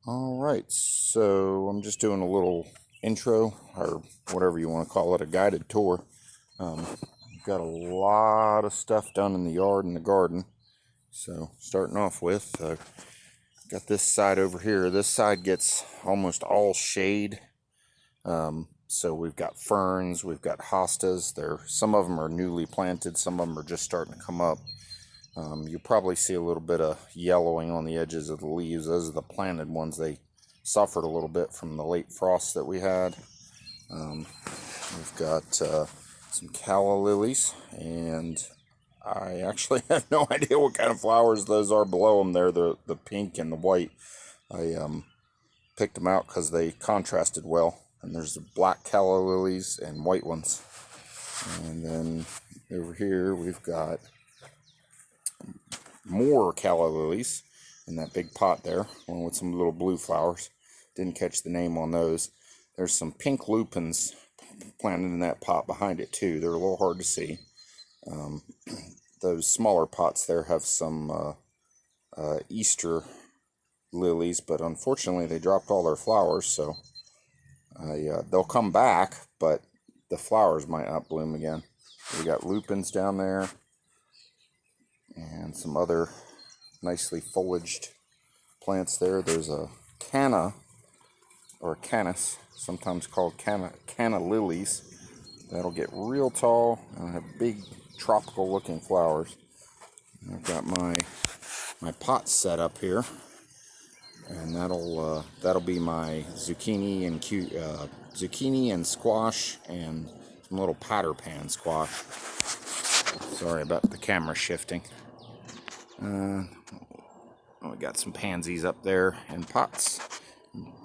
All right, so I'm just doing a little intro, or whatever you want to call it, a guided tour. Got a lot of stuff done in the yard and the garden. So starting off with, got this side over here. This side gets almost all shade. So we've got ferns, we've got hostas. Some of them are newly planted, some of them are just starting to come up. You'll probably see a little bit of yellowing on the edges of the leaves. Those are the planted ones. They suffered a little bit from the late frost that we had. We've got some calla lilies, and I actually have no idea what kind of flowers those are below them there, the pink and the white. I picked them out because they contrasted well. And there's the black calla lilies and white ones. And then over here we've got more calla lilies in that big pot there, along with some little blue flowers. Didn't catch the name on those. There's some pink lupins planted in that pot behind it too. They're a little hard to see. Those smaller pots there have some Easter lilies, but unfortunately they dropped all their flowers, so they'll come back, but the flowers might not bloom again. We got lupins down there, and some other nicely foliaged plants there. There's a canna, or canis, sometimes called canna lilies. That'll get real tall and have big tropical looking flowers. I've got my pot set up here, and that'll be my zucchini and squash, and some little patter pan squash. Sorry about the camera shifting. We got some pansies up there in pots.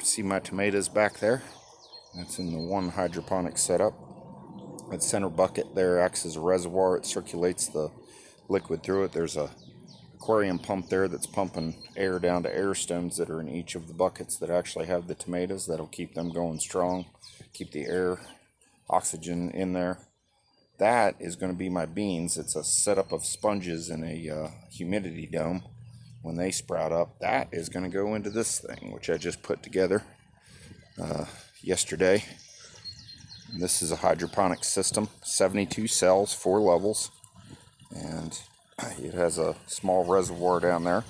See my tomatoes back there? That's in the one hydroponic setup. That center bucket there acts as a reservoir. It circulates the liquid through it. There's a aquarium pump there that's pumping air down to air stones that are in each of the buckets that actually have the tomatoes. That'll keep them going strong, keep the air, oxygen in there. That is going to be my beans. It's a setup of sponges in a humidity dome. When they sprout up, that is going to go into this thing, which I just put together yesterday. And this is a hydroponic system, 72 cells, 4 levels, and it has a small reservoir down there.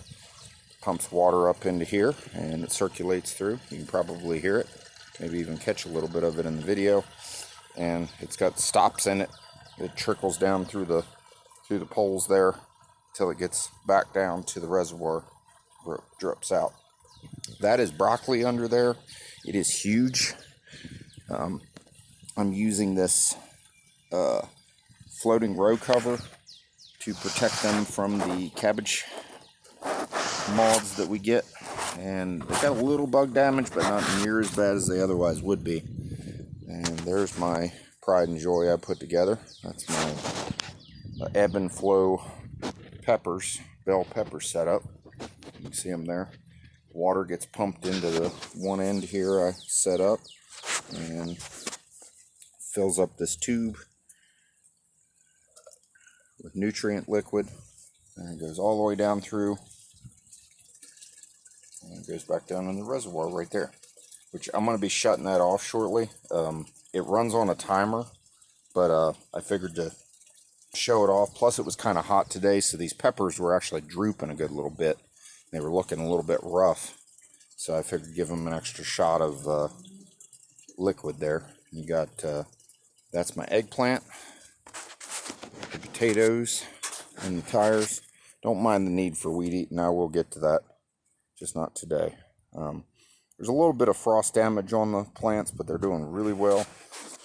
Pumps water up into here, and it circulates through. You can probably hear it, maybe even catch a little bit of it in the video. And it's got stops in it. It trickles down through the poles there till it gets back down to the reservoir where it drips out. That is broccoli under there. It is huge. I'm using this floating row cover to protect them from the cabbage moths that we get. And they got a little bug damage, but not near as bad as they otherwise would be. And there's my pride and joy I put together. That's my ebb and flow peppers, bell pepper setup. You can see them there. Water gets pumped into the one end here I set up, and fills up this tube with nutrient liquid, and it goes all the way down through, and it goes back down in the reservoir right there, which I'm going to be shutting that off shortly. It runs on a timer, but I figured to show it off. Plus it was kind of hot today, so these peppers were actually drooping a good little bit. They were looking a little bit rough, so I figured give them an extra shot of liquid there. You got that's my eggplant, the potatoes, and the tires. Don't mind the need for weed eating. I will get to that, just not today. There's a little bit of frost damage on the plants, but they're doing really well.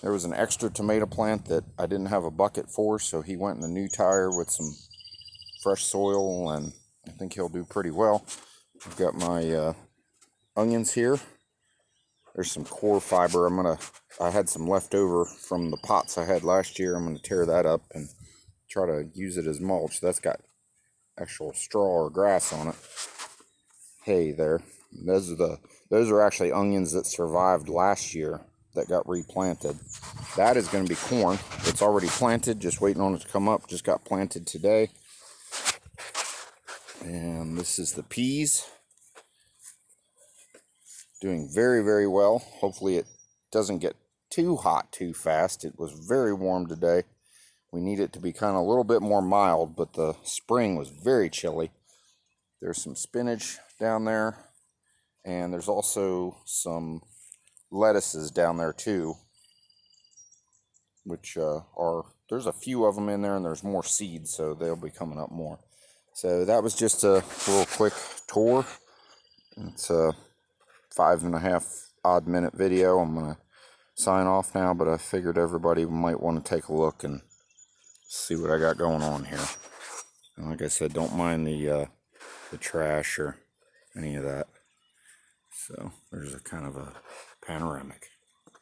There was an extra tomato plant that I didn't have a bucket for, so he went in the new tire with some fresh soil, and I think he'll do pretty well. I've got my onions here. There's some core fiber. I had some left over from the pots I had last year. I'm going to tear that up and try to use it as mulch. That's got actual straw or grass on it. Hay there. Those are actually onions that survived last year that got replanted. That is going to be corn. It's already planted, just waiting on it to come up. Just got planted today. And this is the peas. doing very, very well. Hopefully it doesn't get too hot too fast. It was very warm today. We need it to be kind of a little bit more mild, but the spring was very chilly. There's some spinach down there, and there's also some lettuces down there too, which there's a few of them in there, and there's more seeds, so they'll be coming up more. So that was just a little quick tour. It's a 5.5 odd minute video. I'm gonna sign off now, but I figured everybody might want to take a look and see what I got going on here. And like I said, don't mind the trash or any of that. So there's a kind of a panoramic.